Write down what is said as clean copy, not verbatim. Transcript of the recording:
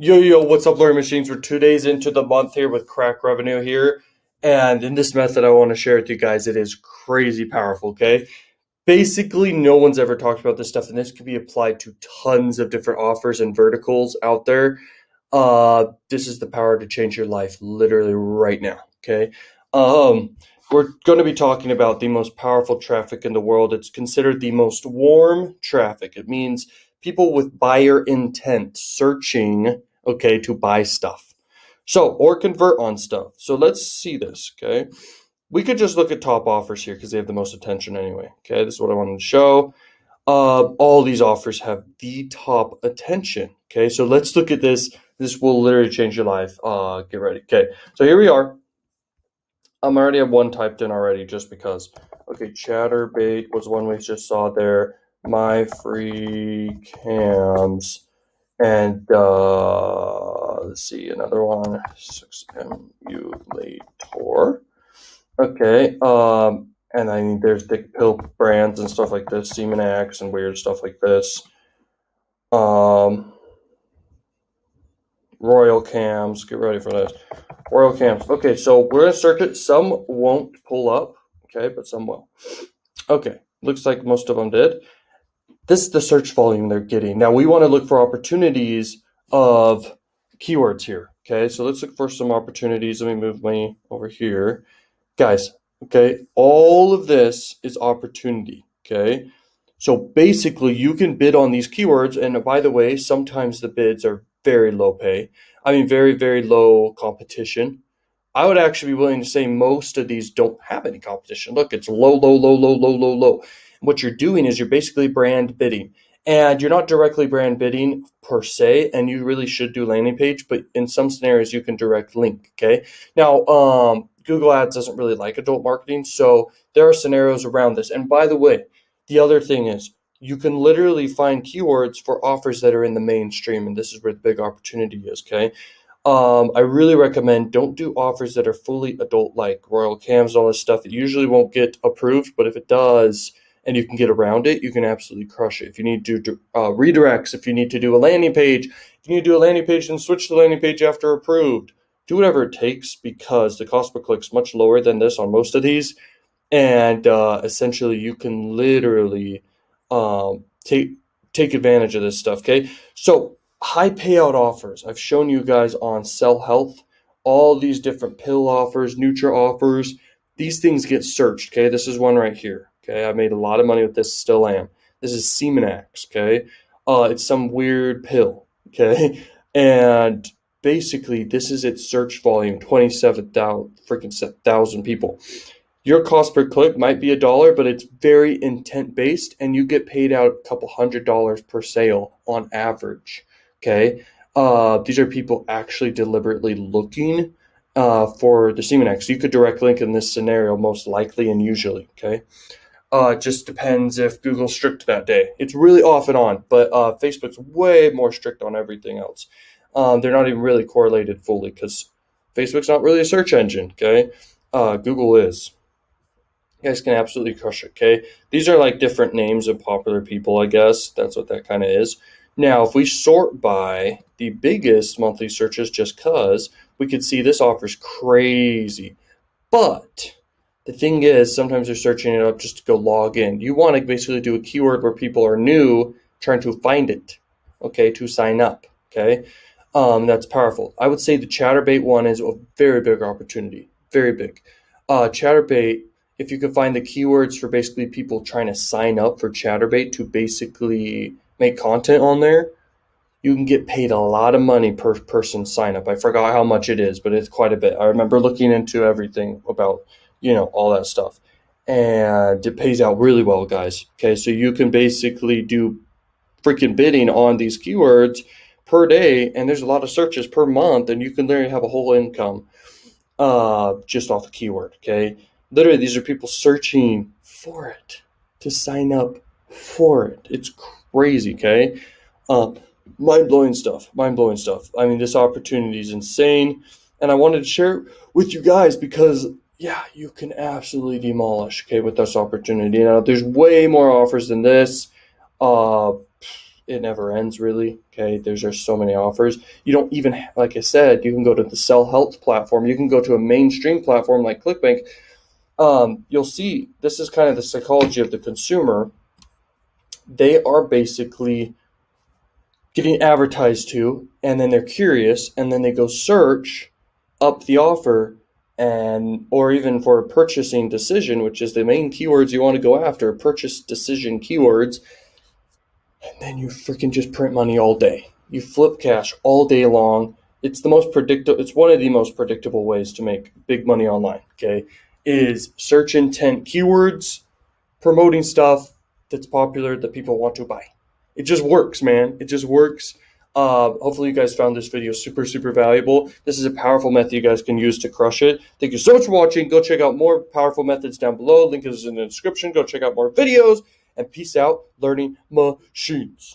Yo, what's up, Learning Machines? We're 2 days into the month here with crack revenue here. And in this method, I want to share with you guys, it is crazy powerful, okay? Basically, no one's ever talked about this stuff, and this can be applied to tons of different offers and verticals out there. This is the power to change your life literally right now, okay? We're going to be talking about the most powerful traffic in the world. It's considered the most warm traffic. It means people with buyer intent searching, okay, to buy stuff. So, or convert on stuff. So let's see this, okay? We could just look at top offers here because they have the most attention anyway. Okay, this is what I wanted to show. All these offers have the top attention. Okay, so let's look at this. This will literally change your life. Get ready. Okay, so here we are. I already have one typed in already just because. Okay, Chatterbait was one we just saw there. My free cams. And let's see, another one. 6MU Okay, and I mean, there's dick pill brands and stuff like this, Semenax and weird stuff like this. Royal Cams, get ready for this. Royal Cams. Okay, so we're gonna search it. Some won't pull up, okay, but some will. Okay, looks like most of them did. This is the search volume they're getting. Now we want to look for opportunities of keywords here. Okay, so let's look for some opportunities. Let me move me over here. Guys, okay, all of this is opportunity, okay? So basically, you can bid on these keywords, and by the way, sometimes the bids are very low pay. I mean, very, very low competition. I would actually be willing to say most of these don't have any competition. Look, it's low, low, low, low, low, low, low. What you're doing is you're basically brand bidding. And you're not directly brand bidding per se, and you really should do landing page, but in some scenarios you can direct link, okay? Now, Google Ads doesn't really like adult marketing, so there are scenarios around this. And by the way, the other thing is you can literally find keywords for offers that are in the mainstream, and this is where the big opportunity is, okay? I really recommend don't do offers that are fully adult, like Royal Cams and all this stuff. It usually won't get approved, but if it does and you can get around it, you can absolutely crush it. If you need to do redirects, if you need to do a landing page, if you need to do a landing page and switch the landing page after approved, do whatever it takes because the cost per click is much lower than this on most of these. And essentially, you can literally take advantage of this stuff. Okay, so high payout offers. I've shown you guys on Sell Health, all these different pill offers, Nutra offers. These things get searched. Okay, this is one right here. Okay, I made a lot of money with this. Still am. This is Semenax. Okay, it's some weird pill. Okay, and basically this is its search volume, 27,000 people. Your cost per click might be $1, but it's very intent based, and you get paid out a couple $100 per sale on average. Okay, these are people actually deliberately looking for the Semenax. You could direct link in this scenario most likely and usually. Okay, it just depends if Google's strict that day. It's really off and on, but Facebook's way more strict on everything else. They're not even really correlated fully because Facebook's not really a search engine. Okay, Google is. You guys can absolutely crush it, okay? These are like different names of popular people, I guess. That's what that kind of is. Now, if we sort by the biggest monthly searches just because, we could see this offer's crazy. But the thing is, sometimes they're searching it up just to go log in. You want to basically do a keyword where people are new, trying to find it, okay, to sign up, okay? That's powerful. I would say the Chatterbait one is a very big opportunity, very big. Chatterbait, if you could find the keywords for basically people trying to sign up for Chatterbait to basically make content on there, you can get paid a lot of money per person sign up. I forgot how much it is, but it's quite a bit. I remember looking into everything about, all that stuff. And it pays out really well, guys. Okay, so you can basically do freaking bidding on these keywords per day, and there's a lot of searches per month, and you can literally have a whole income just off a keyword, okay? Literally, these are people searching for it to sign up for it. It's crazy, okay? Mind-blowing stuff. Mind-blowing stuff. I mean, this opportunity is insane, and I wanted to share it with you guys because, yeah, you can absolutely demolish, okay, with this opportunity. Now, there's way more offers than this. it never ends really. Okay, there's just so many offers. You don't even, like I said, you can go to the Sell Health platform. You can go to a mainstream platform like ClickBank. You'll see this is kind of the psychology of the consumer. They are basically getting advertised to, and then they're curious, and then they go search up the offer, and or even for a purchasing decision, which is the main keywords you want to go after, purchase decision keywords, and then you freaking just print money all day. You flip cash all day long. It's the most predictable. It's one of the most predictable ways to make big money online. Okay, is search intent keywords, promoting stuff that's popular that people want to buy. It just works, man. It just works. Hopefully you guys found this video super, super valuable. This is a powerful method you guys can use to crush it. Thank you so much for watching. Go check out more powerful methods down below. Link is in the description. Go check out more videos. And peace out, learning machines.